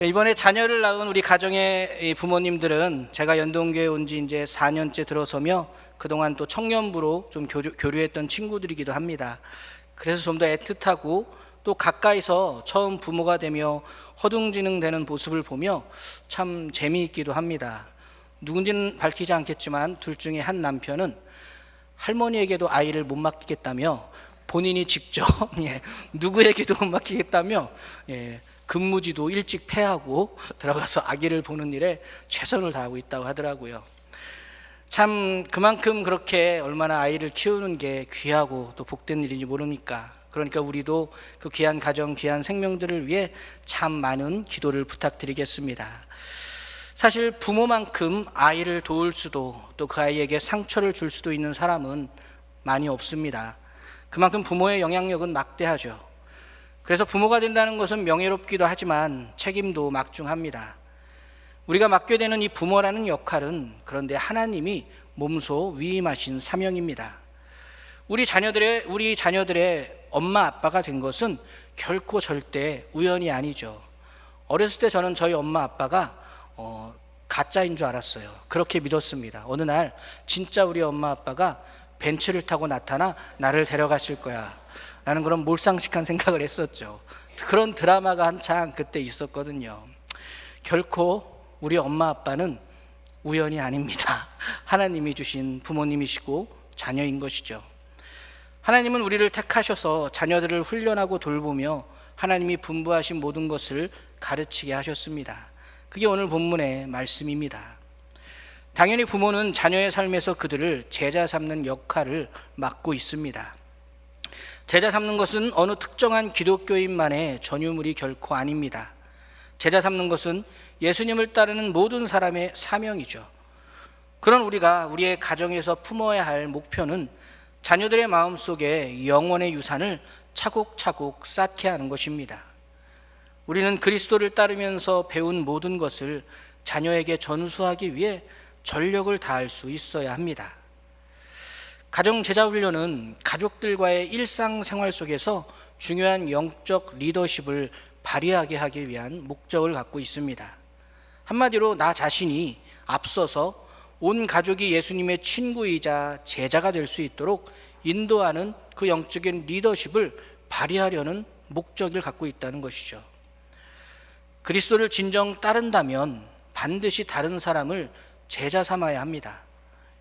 이번에 자녀를 낳은 우리 가정의 부모님들은 제가 연동교회 온 지 이제 4년째 들어서며 그동안 또 청년부로 좀 교류했던 친구들이기도 합니다. 그래서 좀 더 애틋하고 또 가까이서 처음 부모가 되며 허둥지능되는 모습을 보며 참 재미있기도 합니다. 누군지는 밝히지 않겠지만 둘 중에 한 남편은 할머니에게도 아이를 못 맡기겠다며 본인이 직접 누구에게도 못 맡기겠다며 근무지도 일찍 폐하고 들어가서 아기를 보는 일에 최선을 다하고 있다고 하더라고요. 참 그만큼 그렇게 얼마나 아이를 키우는 게 귀하고 또 복된 일인지 모릅니까? 그러니까 우리도 그 귀한 가정, 귀한 생명들을 위해 참 많은 기도를 부탁드리겠습니다. 사실 부모만큼 아이를 도울 수도 또 그 아이에게 상처를 줄 수도 있는 사람은 많이 없습니다. 그만큼 부모의 영향력은 막대하죠. 그래서 부모가 된다는 것은 명예롭기도 하지만 책임도 막중합니다. 우리가 맡게 되는 이 부모라는 역할은 그런데 하나님이 몸소 위임하신 사명입니다. 우리 자녀들의 엄마 아빠가 된 것은 결코 절대 우연이 아니죠. 어렸을 때 저는 저희 엄마 아빠가 가짜인 줄 알았어요. 그렇게 믿었습니다. 어느 날 진짜 우리 엄마 아빠가 벤츠를 타고 나타나 나를 데려가실 거야 라는 그런 몰상식한 생각을 했었죠. 그런 드라마가 한창 그때 있었거든요. 결코 우리 엄마 아빠는 우연이 아닙니다. 하나님이 주신 부모님이시고 자녀인 것이죠. 하나님은 우리를 택하셔서 자녀들을 훈련하고 돌보며 하나님이 분부하신 모든 것을 가르치게 하셨습니다. 그게 오늘 본문의 말씀입니다. 당연히 부모는 자녀의 삶에서 그들을 제자 삼는 역할을 맡고 있습니다. 제자 삼는 것은 어느 특정한 기독교인만의 전유물이 결코 아닙니다. 제자 삼는 것은 예수님을 따르는 모든 사람의 사명이죠. 그런 우리가 우리의 가정에서 품어야 할 목표는 자녀들의 마음속에 영원의 유산을 차곡차곡 쌓게 하는 것입니다. 우리는 그리스도를 따르면서 배운 모든 것을 자녀에게 전수하기 위해 전력을 다할 수 있어야 합니다. 가정 제자 훈련은 가족들과의 일상생활 속에서 중요한 영적 리더십을 발휘하게 하기 위한 목적을 갖고 있습니다. 한마디로 나 자신이 앞서서 온 가족이 예수님의 친구이자 제자가 될 수 있도록 인도하는 그 영적인 리더십을 발휘하려는 목적을 갖고 있다는 것이죠. 그리스도를 진정 따른다면 반드시 다른 사람을 제자 삼아야 합니다.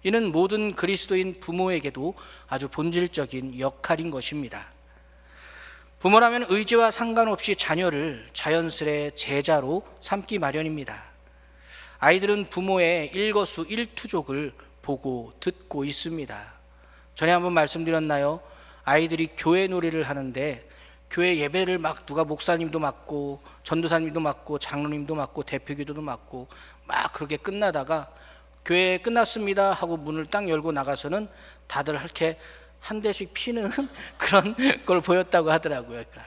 이는 모든 그리스도인 부모에게도 아주 본질적인 역할인 것입니다. 부모라면 의지와 상관없이 자녀를 자연스레 제자로 삼기 마련입니다. 아이들은 부모의 일거수일투족을 보고 듣고 있습니다. 전에 한번 말씀드렸나요? 아이들이 교회 놀이를 하는데 교회 예배를 막 누가 목사님도 맡고 전도사님도 맡고 장로님도 맡고 대표기도도 맡고 막 그렇게 끝나다가 교회 끝났습니다 하고 문을 딱 열고 나가서는 다들 이렇게 한 대씩 피는 그런 걸 보였다고 하더라고요. 그러니까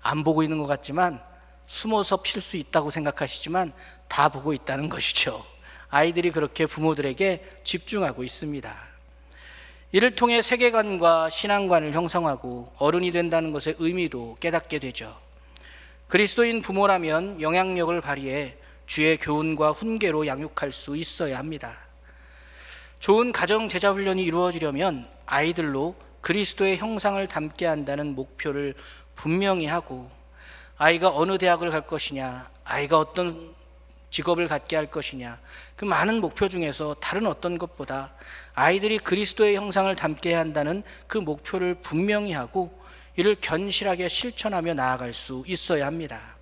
안 보고 있는 것 같지만 숨어서 필 수 있다고 생각하시지만 다 보고 있다는 것이죠. 아이들이 그렇게 부모들에게 집중하고 있습니다. 이를 통해 세계관과 신앙관을 형성하고 어른이 된다는 것의 의미도 깨닫게 되죠. 그리스도인 부모라면 영향력을 발휘해 주의 교훈과 훈계로 양육할 수 있어야 합니다. 좋은 가정 제자 훈련이 이루어지려면 아이들로 그리스도의 형상을 담게 한다는 목표를 분명히 하고 아이가 어느 대학을 갈 것이냐, 아이가 어떤 직업을 갖게 할 것이냐, 그 많은 목표 중에서 다른 어떤 것보다 아이들이 그리스도의 형상을 담게 한다는 그 목표를 분명히 하고 이를 견실하게 실천하며 나아갈 수 있어야 합니다.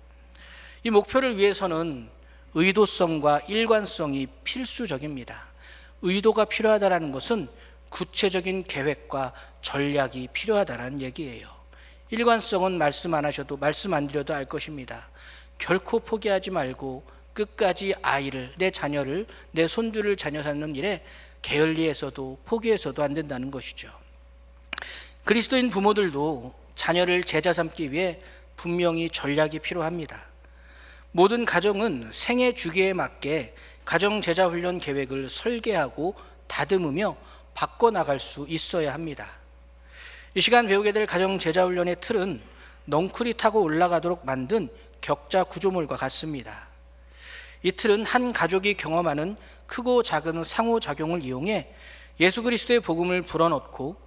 이 목표를 위해서는 의도성과 일관성이 필수적입니다. 의도가 필요하다는 것은 구체적인 계획과 전략이 필요하다는 얘기예요. 일관성은 말씀 안 드려도 알 것입니다. 결코 포기하지 말고 끝까지 아이를, 내 자녀를, 내 손주를 자녀 삼는 일에 게을리해서도 포기해서도 안 된다는 것이죠. 그리스도인 부모들도 자녀를 제자 삼기 위해 분명히 전략이 필요합니다. 모든 가정은 생애 주기에 맞게 가정 제자 훈련 계획을 설계하고 다듬으며 바꿔나갈 수 있어야 합니다. 이 시간 배우게 될 가정 제자 훈련의 틀은 넝쿨이 타고 올라가도록 만든 격자 구조물과 같습니다. 이 틀은 한 가족이 경험하는 크고 작은 상호작용을 이용해 예수 그리스도의 복음을 불어넣고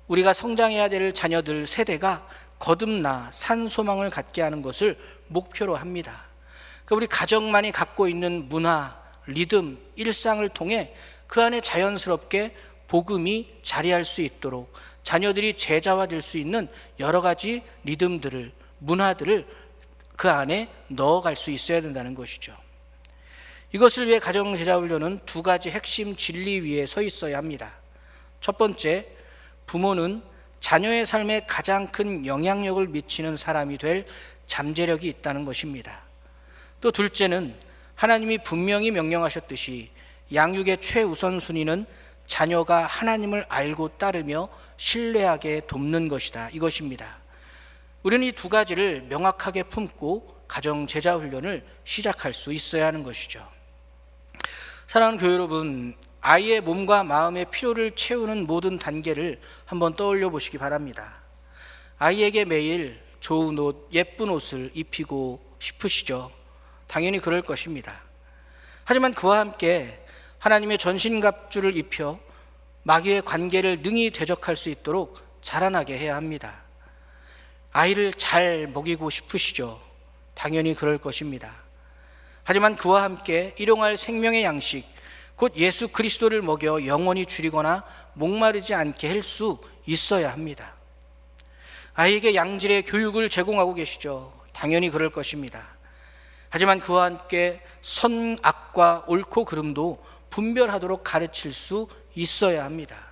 우리가 성장해야 될 자녀들 세대가 거듭나 산 소망을 갖게 하는 것을 목표로 합니다. 그러니까 우리 가정만이 갖고 있는 문화, 리듬, 일상을 통해 그 안에 자연스럽게 복음이 자리할 수 있도록 자녀들이 제자화될 수 있는 여러 가지 리듬들을, 문화들을 그 안에 넣어갈 수 있어야 된다는 것이죠. 이것을 위해 가정제자훈련은 두 가지 핵심 진리 위에 서 있어야 합니다. 첫 번째, 부모는 자녀의 삶에 가장 큰 영향력을 미치는 사람이 될 잠재력이 있다는 것입니다. 또 둘째는 하나님이 분명히 명령하셨듯이 양육의 최우선순위는 자녀가 하나님을 알고 따르며 신뢰하게 돕는 것이다, 이것입니다. 우리는 이 두 가지를 명확하게 품고 가정제자훈련을 시작할 수 있어야 하는 것이죠. 사랑하는 교회 여러분, 아이의 몸과 마음의 필요를 채우는 모든 단계를 한번 떠올려 보시기 바랍니다. 아이에게 매일 좋은 옷, 예쁜 옷을 입히고 싶으시죠? 당연히 그럴 것입니다. 하지만 그와 함께 하나님의 전신갑주를 입혀 마귀의 관계를 능히 대적할 수 있도록 자라나게 해야 합니다. 아이를 잘 먹이고 싶으시죠? 당연히 그럴 것입니다. 하지만 그와 함께 일용할 생명의 양식, 곧 예수 그리스도를 먹여 영원히 줄이거나 목마르지 않게 할 수 있어야 합니다. 아이에게 양질의 교육을 제공하고 계시죠? 당연히 그럴 것입니다. 하지만 그와 함께 선악과 옳고 그름도 분별하도록 가르칠 수 있어야 합니다.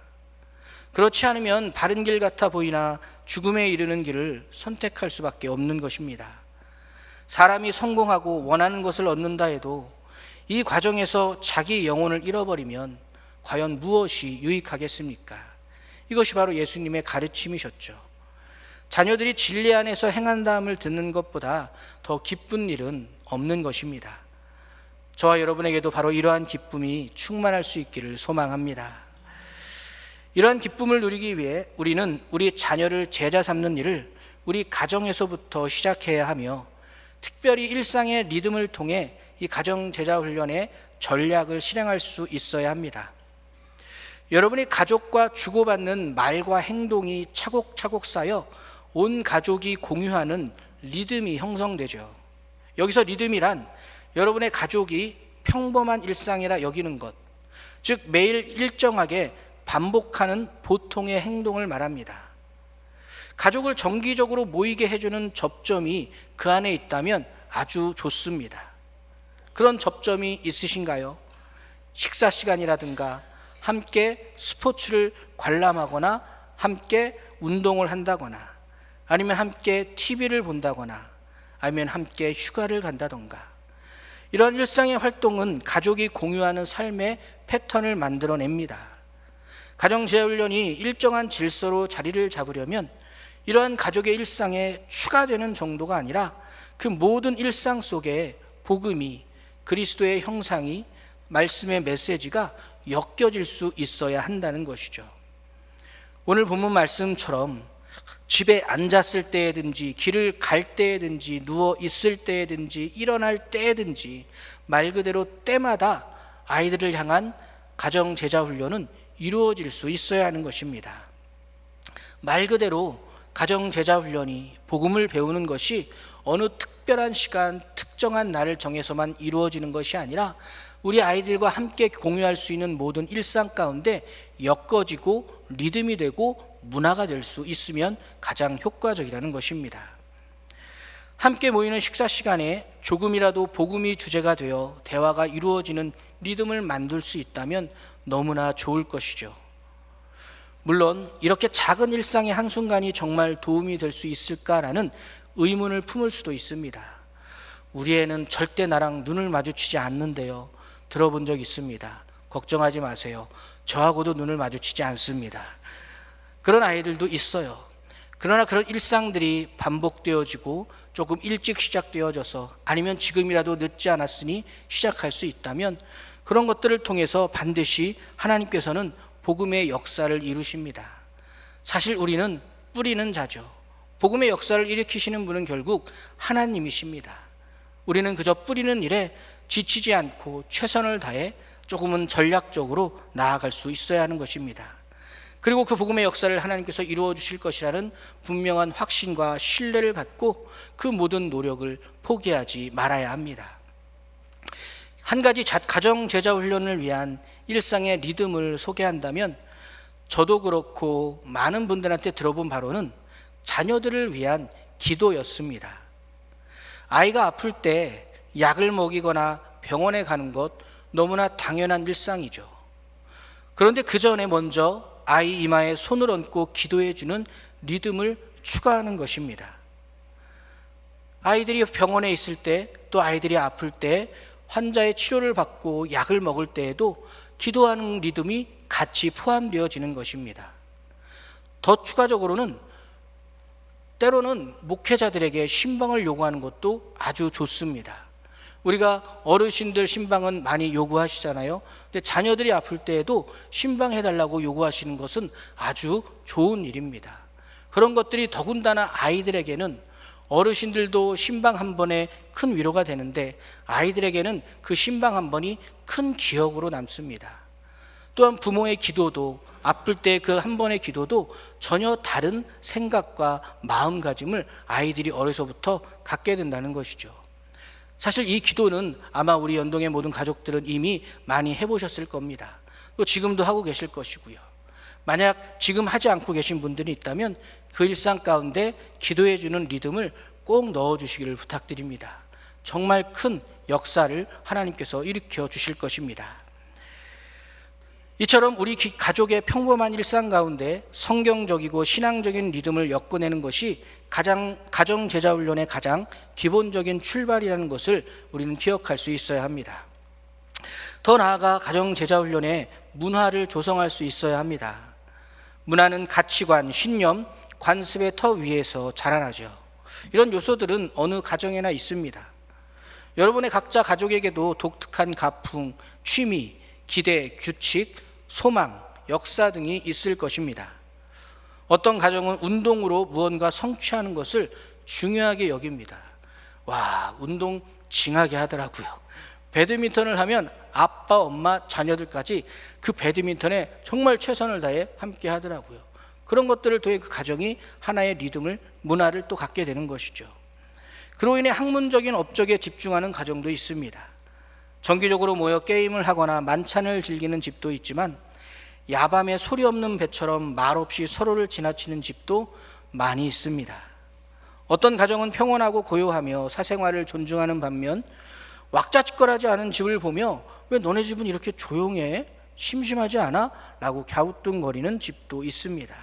그렇지 않으면 바른 길 같아 보이나 죽음에 이르는 길을 선택할 수밖에 없는 것입니다. 사람이 성공하고 원하는 것을 얻는다 해도 이 과정에서 자기 영혼을 잃어버리면 과연 무엇이 유익하겠습니까? 이것이 바로 예수님의 가르침이셨죠. 자녀들이 진리 안에서 행한다함을 듣는 것보다 더 기쁜 일은 없는 것입니다. 저와 여러분에게도 바로 이러한 기쁨이 충만할 수 있기를 소망합니다. 이러한 기쁨을 누리기 위해 우리는 우리 자녀를 제자 삼는 일을 우리 가정에서부터 시작해야 하며, 특별히 일상의 리듬을 통해 이 가정 제자 훈련의 전략을 실행할 수 있어야 합니다. 여러분이 가족과 주고받는 말과 행동이 차곡차곡 쌓여 온 가족이 공유하는 리듬이 형성되죠. 여기서 리듬이란 여러분의 가족이 평범한 일상이라 여기는 것, 즉 매일 일정하게 반복하는 보통의 행동을 말합니다. 가족을 정기적으로 모이게 해주는 접점이 그 안에 있다면 아주 좋습니다. 그런 접점이 있으신가요? 식사 시간이라든가 함께 스포츠를 관람하거나 함께 운동을 한다거나 아니면 함께 TV를 본다거나 아니면 함께 휴가를 간다던가, 이런 일상의 활동은 가족이 공유하는 삶의 패턴을 만들어냅니다. 가정제자훈련이 일정한 질서로 자리를 잡으려면 이러한 가족의 일상에 추가되는 정도가 아니라 그 모든 일상 속에 복음이, 그리스도의 형상이, 말씀의 메시지가 엮여질 수 있어야 한다는 것이죠. 오늘 본문 말씀처럼 집에 앉았을 때든지 길을 갈 때든지 누워 있을 때든지 일어날 때든지 말 그대로 때마다 아이들을 향한 가정 제자 훈련은 이루어질 수 있어야 하는 것입니다. 말 그대로 가정 제자 훈련이 복음을 배우는 것이 어느 특별한 시간, 특정한 날을 정해서만 이루어지는 것이 아니라 우리 아이들과 함께 공유할 수 있는 모든 일상 가운데 엮어지고 리듬이 되고 문화가 될 수 있으면 가장 효과적이라는 것입니다. 함께 모이는 식사 시간에 조금이라도 복음이 주제가 되어 대화가 이루어지는 리듬을 만들 수 있다면 너무나 좋을 것이죠. 물론 이렇게 작은 일상의 한순간이 정말 도움이 될 수 있을까라는 의문을 품을 수도 있습니다. 우리 애는 절대 나랑 눈을 마주치지 않는데요. 들어본 적 있습니다. 걱정하지 마세요. 저하고도 눈을 마주치지 않습니다. 그런 아이들도 있어요. 그러나 그런 일상들이 반복되어지고 조금 일찍 시작되어져서 아니면 지금이라도 늦지 않았으니 시작할 수 있다면 그런 것들을 통해서 반드시 하나님께서는 복음의 역사를 이루십니다. 사실 우리는 뿌리는 자죠. 복음의 역사를 일으키시는 분은 결국 하나님이십니다. 우리는 그저 뿌리는 일에 지치지 않고 최선을 다해 조금은 전략적으로 나아갈 수 있어야 하는 것입니다. 그리고 그 복음의 역사를 하나님께서 이루어 주실 것이라는 분명한 확신과 신뢰를 갖고 그 모든 노력을 포기하지 말아야 합니다. 한 가지 가정 제자 훈련을 위한 일상의 리듬을 소개한다면, 저도 그렇고 많은 분들한테 들어본 바로는 자녀들을 위한 기도였습니다. 아이가 아플 때 약을 먹이거나 병원에 가는 것 너무나 당연한 일상이죠. 그런데 그 전에 먼저 아이 이마에 손을 얹고 기도해 주는 리듬을 추가하는 것입니다. 아이들이 병원에 있을 때, 또 아이들이 아플 때, 환자의 치료를 받고 약을 먹을 때에도 기도하는 리듬이 같이 포함되어지는 것입니다. 더 추가적으로는 때로는 목회자들에게 신방을 요구하는 것도 아주 좋습니다. 우리가 어르신들 신방은 많이 요구하시잖아요. 근데 자녀들이 아플 때에도 신방해달라고 요구하시는 것은 아주 좋은 일입니다. 그런 것들이 더군다나 아이들에게는, 어르신들도 신방 한 번에 큰 위로가 되는데 아이들에게는 그 신방 한 번이 큰 기억으로 남습니다. 또한 부모의 기도도, 아플 때 그 한 번의 기도도 전혀 다른 생각과 마음가짐을 아이들이 어려서부터 갖게 된다는 것이죠. 사실 이 기도는 아마 우리 연동의 모든 가족들은 이미 많이 해보셨을 겁니다. 또 지금도 하고 계실 것이고요. 만약 지금 하지 않고 계신 분들이 있다면 그 일상 가운데 기도해 주는 리듬을 꼭 넣어주시기를 부탁드립니다. 정말 큰 역사를 하나님께서 일으켜 주실 것입니다. 이처럼 우리 가족의 평범한 일상 가운데 성경적이고 신앙적인 리듬을 엮어내는 것이 가정 제자 훈련의 가장 기본적인 출발이라는 것을 우리는 기억할 수 있어야 합니다. 더 나아가 가정 제자 훈련의 문화를 조성할 수 있어야 합니다. 문화는 가치관, 신념, 관습의 터 위에서 자라나죠. 이런 요소들은 어느 가정에나 있습니다. 여러분의 각자 가족에게도 독특한 가풍, 취미, 기대, 규칙, 소망, 역사 등이 있을 것입니다. 어떤 가정은 운동으로 무언가 성취하는 것을 중요하게 여깁니다. 와, 운동 징하게 하더라고요. 배드민턴을 하면 아빠, 엄마, 자녀들까지 그 배드민턴에 정말 최선을 다해 함께 하더라고요. 그런 것들을 통해 그 가정이 하나의 리듬을, 문화를 또 갖게 되는 것이죠. 그로 인해 학문적인 업적에 집중하는 가정도 있습니다. 정기적으로 모여 게임을 하거나 만찬을 즐기는 집도 있지만, 야밤에 소리 없는 배처럼 말없이 서로를 지나치는 집도 많이 있습니다. 어떤 가정은 평온하고 고요하며 사생활을 존중하는 반면, 왁자지껄하지 않은 집을 보며 왜 너네 집은 이렇게 조용해? 심심하지 않아? 라고 갸우뚱거리는 집도 있습니다.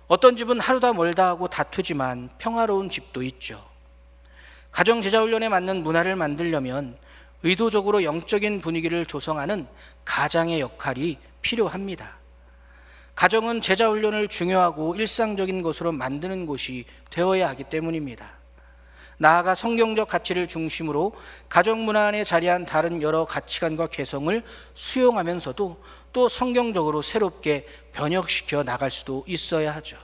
어떤 집은 하루다 멀다 하고 다투지만 평화로운 집도 있죠. 가정 제자 훈련에 맞는 문화를 만들려면 의도적으로 영적인 분위기를 조성하는 가장의 역할이 필요합니다. 가정은 제자 훈련을 중요하고 일상적인 것으로 만드는 곳이 되어야 하기 때문입니다. 나아가 성경적 가치를 중심으로 가정 문화 안에 자리한 다른 여러 가치관과 개성을 수용하면서도 또 성경적으로 새롭게 변혁시켜 나갈 수도 있어야 하죠.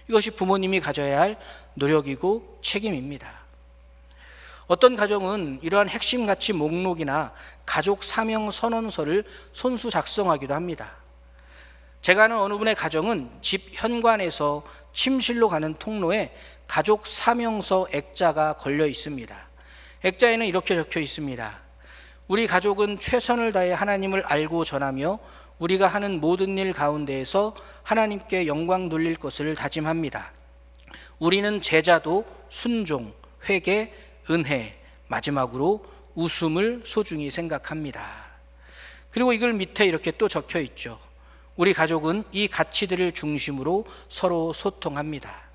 이것이 부모님이 가져야 할 노력이고 책임입니다. 어떤 가정은 이러한 핵심 가치 목록이나 가족 사명 선언서를 손수 작성하기도 합니다. 제가 아는 어느 분의 가정은 집 현관에서 침실로 가는 통로에 가족 사명서 액자가 걸려 있습니다. 액자에는 이렇게 적혀 있습니다. 우리 가족은 최선을 다해 하나님을 알고 전하며 우리가 하는 모든 일 가운데에서 하나님께 영광 돌릴 것을 다짐합니다. 우리는 제자도, 순종, 회개, 은혜, 마지막으로 웃음을 소중히 생각합니다. 그리고 이걸 밑에 이렇게 또 적혀 있죠. 우리 가족은 이 가치들을 중심으로 서로 소통합니다.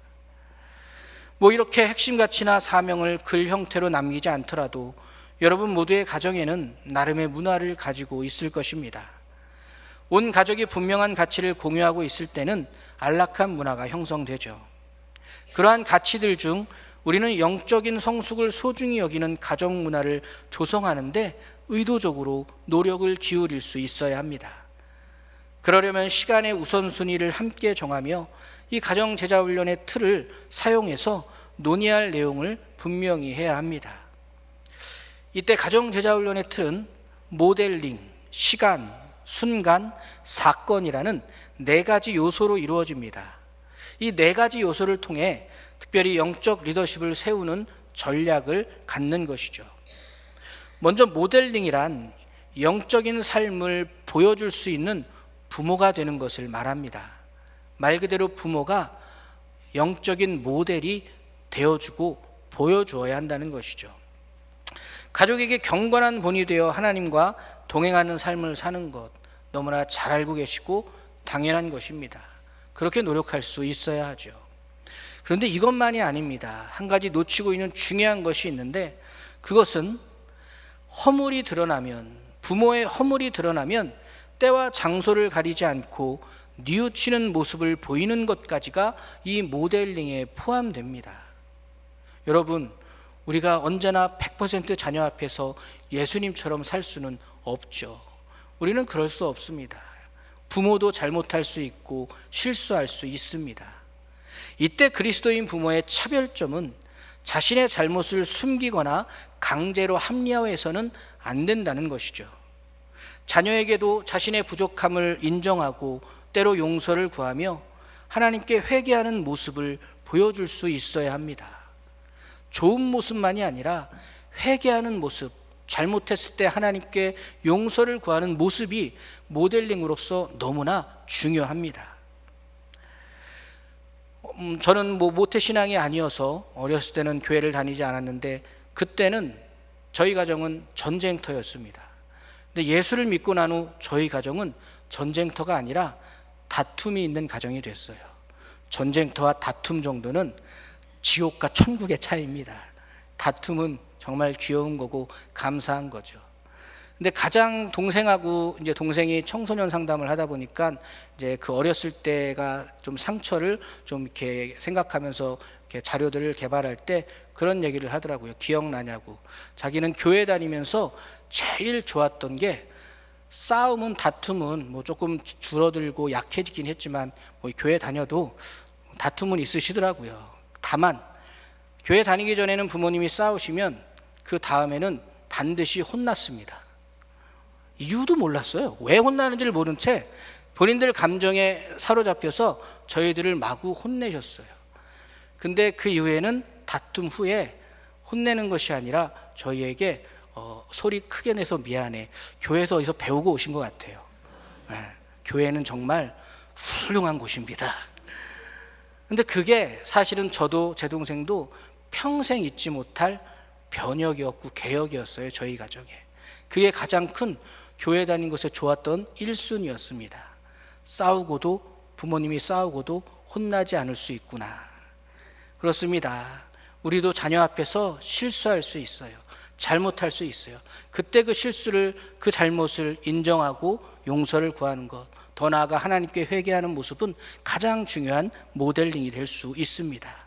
이렇게 핵심 가치나 사명을 글 형태로 남기지 않더라도 여러분 모두의 가정에는 나름의 문화를 가지고 있을 것입니다. 온 가족이 분명한 가치를 공유하고 있을 때는 안락한 문화가 형성되죠. 그러한 가치들 중 우리는 영적인 성숙을 소중히 여기는 가정 문화를 조성하는데 의도적으로 노력을 기울일 수 있어야 합니다. 그러려면 시간의 우선순위를 함께 정하며 이 가정 제자 훈련의 틀을 사용해서 논의할 내용을 분명히 해야 합니다. 이때 가정 제자 훈련의 틀은 모델링, 시간, 순간, 사건이라는 4가지 요소로 이루어집니다. 이 4가지 요소를 통해 특별히 영적 리더십을 세우는 전략을 갖는 것이죠. 먼저 모델링이란 영적인 삶을 보여줄 수 있는 부모가 되는 것을 말합니다. 말 그대로 부모가 영적인 모델이 되어주고 보여주어야 한다는 것이죠. 가족에게 경건한 본이 되어 하나님과 동행하는 삶을 사는 것 너무나 잘 알고 계시고 당연한 것입니다. 그렇게 노력할 수 있어야 하죠. 그런데 이것만이 아닙니다. 한 가지 놓치고 있는 중요한 것이 있는데, 그것은 허물이 드러나면, 부모의 허물이 드러나면 때와 장소를 가리지 않고 뉘우치는 모습을 보이는 것까지가 이 모델링에 포함됩니다. 여러분, 우리가 언제나 100% 자녀 앞에서 예수님처럼 살 수는 없죠. 우리는 그럴 수 없습니다. 부모도 잘못할 수 있고 실수할 수 있습니다. 이때 그리스도인 부모의 차별점은 자신의 잘못을 숨기거나 강제로 합리화해서는 안 된다는 것이죠. 자녀에게도 자신의 부족함을 인정하고 때로 용서를 구하며 하나님께 회개하는 모습을 보여줄 수 있어야 합니다. 좋은 모습만이 아니라 회개하는 모습, 잘못했을 때 하나님께 용서를 구하는 모습이 모델링으로서 너무나 중요합니다. 저는 모태신앙이 아니어서 어렸을 때는 교회를 다니지 않았는데, 그때는 저희 가정은 전쟁터였습니다. 근데 예수를 믿고 난 후 저희 가정은 전쟁터가 아니라 다툼이 있는 가정이 됐어요. 전쟁터와 다툼 정도는 지옥과 천국의 차이입니다. 다툼은 정말 귀여운 거고 감사한 거죠. 근데 가장 동생하고 이제 동생이 청소년 상담을 하다 보니까 이제 그 어렸을 때가 좀 상처를 좀 이렇게 생각하면서 이렇게 자료들을 개발할 때 그런 얘기를 하더라고요. 기억나냐고. 자기는 교회 다니면서 제일 좋았던 게 싸움은, 다툼은 뭐 조금 줄어들고 약해지긴 했지만 뭐 교회 다녀도 다툼은 있으시더라고요. 다만 교회 다니기 전에는 부모님이 싸우시면 그 다음에는 반드시 혼났습니다. 이유도 몰랐어요. 왜 혼나는지를 모른 채 본인들 감정에 사로잡혀서 저희들을 마구 혼내셨어요. 근데 그 이후에는 다툼 후에 혼내는 것이 아니라 저희에게 소리 크게 내서 미안해, 교회에서 어디서 배우고 오신 것 같아요. 네, 교회는 정말 훌륭한 곳입니다. 근데 그게 사실은 저도 제 동생도 평생 잊지 못할 변혁이었고 개혁이었어요. 저희 가정에. 그게 가장 큰 교회 다닌 것에 좋았던 1순위였습니다. 싸우고도, 부모님이 싸우고도 혼나지 않을 수 있구나. 그렇습니다. 우리도 자녀 앞에서 실수할 수 있어요. 잘못할 수 있어요. 그때 그 실수를, 그 잘못을 인정하고 용서를 구하는 것, 더 나아가 하나님께 회개하는 모습은 가장 중요한 모델링이 될 수 있습니다.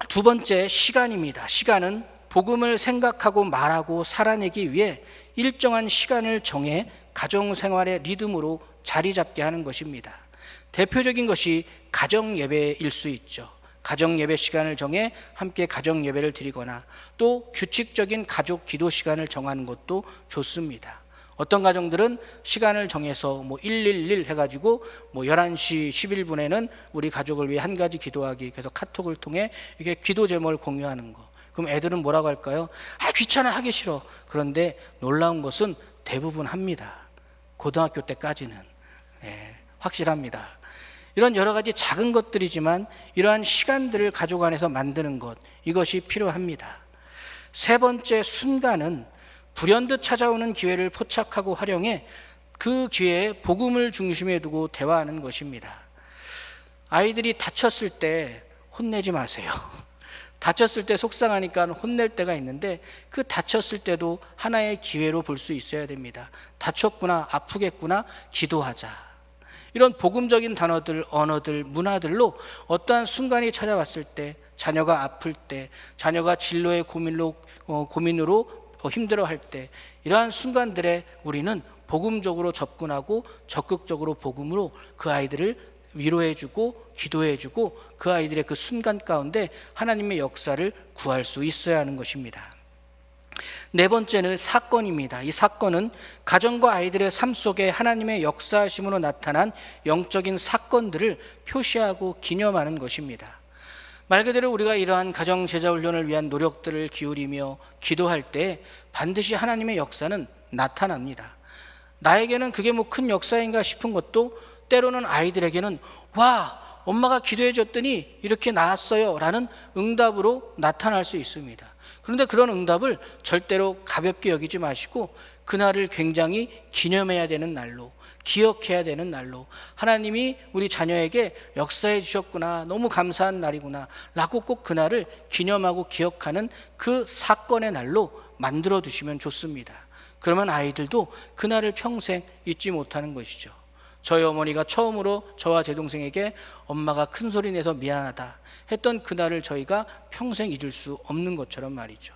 두 번째, 시간입니다. 시간은 복음을 생각하고 말하고 살아내기 위해 일정한 시간을 정해 가정생활의 리듬으로 자리 잡게 하는 것입니다. 대표적인 것이 가정예배일 수 있죠. 가정예배 시간을 정해 함께 가정예배를 드리거나 또 규칙적인 가족 기도 시간을 정하는 것도 좋습니다. 어떤 가정들은 시간을 정해서 111 해가지고 11시 11분에는 우리 가족을 위해 한 가지 기도하기, 그래서 카톡을 통해 이렇게 기도 제목을 공유하는 거. 그럼 애들은 뭐라고 할까요? 귀찮아, 하기 싫어. 그런데 놀라운 것은 대부분 합니다. 고등학교 때까지는. 확실합니다. 이런 여러 가지 작은 것들이지만 이러한 시간들을 가족 안에서 만드는 것, 이것이 필요합니다. 세 번째, 순간은 불현듯 찾아오는 기회를 포착하고 활용해 그 기회에 복음을 중심에 두고 대화하는 것입니다. 아이들이 다쳤을 때 혼내지 마세요. 다쳤을 때 속상하니까 혼낼 때가 있는데 그 다쳤을 때도 하나의 기회로 볼 수 있어야 됩니다. 다쳤구나, 아프겠구나, 기도하자. 이런 복음적인 단어들, 언어들, 문화들로 어떠한 순간이 찾아왔을 때, 자녀가 아플 때, 자녀가 진로의 고민으로 힘들어할 때, 이러한 순간들에 우리는 복음적으로 접근하고 적극적으로 복음으로 그 아이들을 위로해주고 기도해주고 그 아이들의 그 순간 가운데 하나님의 역사를 구할 수 있어야 하는 것입니다. 네 번째는 사건입니다. 이 사건은 가정과 아이들의 삶 속에 하나님의 역사하심으로 나타난 영적인 사건들을 표시하고 기념하는 것입니다. 말 그대로 우리가 이러한 가정 제자 훈련을 위한 노력들을 기울이며 기도할 때 반드시 하나님의 역사는 나타납니다. 나에게는 그게 뭐 큰 역사인가 싶은 것도 때로는 아이들에게는 와, 엄마가 기도해 줬더니 이렇게 나았어요 라는 응답으로 나타날 수 있습니다. 그런데 그런 응답을 절대로 가볍게 여기지 마시고 그날을 굉장히 기념해야 되는 날로, 기억해야 되는 날로, 하나님이 우리 자녀에게 역사해 주셨구나, 너무 감사한 날이구나 라고 꼭 그날을 기념하고 기억하는 그 사건의 날로 만들어 두시면 좋습니다. 그러면 아이들도 그날을 평생 잊지 못하는 것이죠. 저희 어머니가 처음으로 저와 제 동생에게 엄마가 큰 소리 내서 미안하다 했던 그날을 저희가 평생 잊을 수 없는 것처럼 말이죠.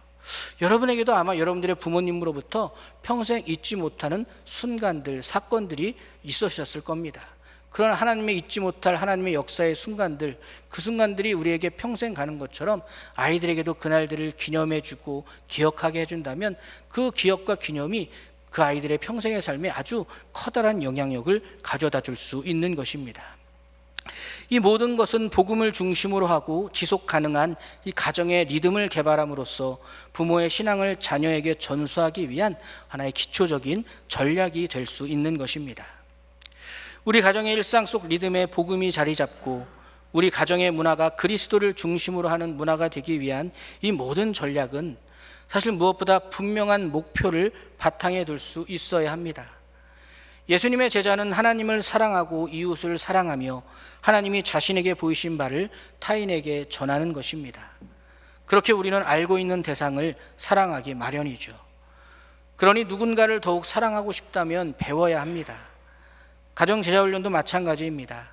여러분에게도 아마 여러분들의 부모님으로부터 평생 잊지 못하는 순간들, 사건들이 있으셨을 겁니다. 그런 하나님의 잊지 못할 하나님의 역사의 순간들, 그 순간들이 우리에게 평생 가는 것처럼 아이들에게도 그날들을 기념해주고 기억하게 해준다면 그 기억과 기념이 그 아이들의 평생의 삶에 아주 커다란 영향력을 가져다 줄 수 있는 것입니다. 이 모든 것은 복음을 중심으로 하고 지속 가능한 이 가정의 리듬을 개발함으로써 부모의 신앙을 자녀에게 전수하기 위한 하나의 기초적인 전략이 될 수 있는 것입니다. 우리 가정의 일상 속 리듬에 복음이 자리 잡고 우리 가정의 문화가 그리스도를 중심으로 하는 문화가 되기 위한 이 모든 전략은 사실 무엇보다 분명한 목표를 바탕에 둘 수 있어야 합니다. 예수님의 제자는 하나님을 사랑하고 이웃을 사랑하며 하나님이 자신에게 보이신 바를 타인에게 전하는 것입니다. 그렇게 우리는 알고 있는 대상을 사랑하기 마련이죠. 그러니 누군가를 더욱 사랑하고 싶다면 배워야 합니다. 가정 제자 훈련도 마찬가지입니다.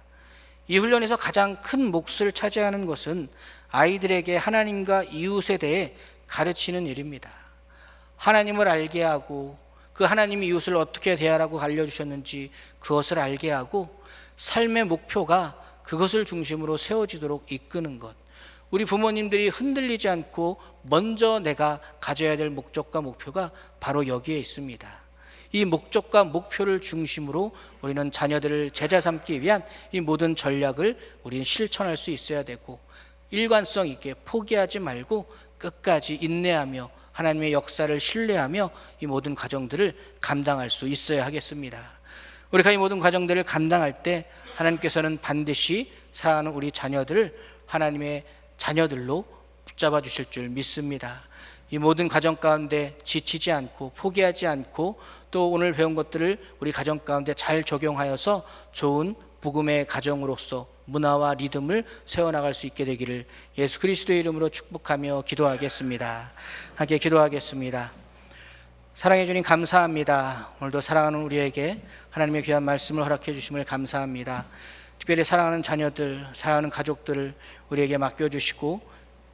이 훈련에서 가장 큰 몫을 차지하는 것은 아이들에게 하나님과 이웃에 대해 가르치는 일입니다. 하나님을 알게 하고 그 하나님이 이웃을 어떻게 대하라고 알려주셨는지 그것을 알게 하고 삶의 목표가 그것을 중심으로 세워지도록 이끄는 것. 우리 부모님들이 흔들리지 않고 먼저 내가 가져야 될 목적과 목표가 바로 여기에 있습니다. 이 목적과 목표를 중심으로 우리는 자녀들을 제자 삼기 위한 이 모든 전략을 우리는 실천할 수 있어야 되고 일관성 있게 포기하지 말고 끝까지 인내하며 하나님의 역사를 신뢰하며 이 모든 과정들을 감당할 수 있어야 하겠습니다. 우리가 이 모든 과정들을 감당할 때 하나님께서는 반드시 사랑하는 우리 자녀들을 하나님의 자녀들로 붙잡아 주실 줄 믿습니다. 이 모든 가정 가운데 지치지 않고 포기하지 않고 또 오늘 배운 것들을 우리 가정 가운데 잘 적용하여서 좋은 복음의 가정으로서 문화와 리듬을 세워나갈 수 있게 되기를 예수 그리스도의 이름으로 축복하며 기도하겠습니다. 함께 기도하겠습니다. 사랑해 주님 감사합니다. 오늘도 사랑하는 우리에게 하나님의 귀한 말씀을 허락해 주심을 감사합니다. 특별히 사랑하는 자녀들, 사랑하는 가족들을 우리에게 맡겨주시고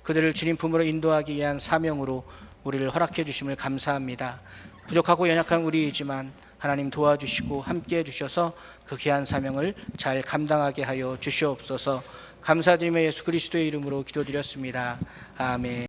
그들을 주님 품으로 인도하기 위한 사명으로 우리를 허락해 주심을 감사합니다. 부족하고 연약한 우리이지만 하나님 도와주시고 함께해 주셔서 그 귀한 사명을 잘 감당하게 하여 주시옵소서. 감사드리며 예수 그리스도의 이름으로 기도드렸습니다. 아멘.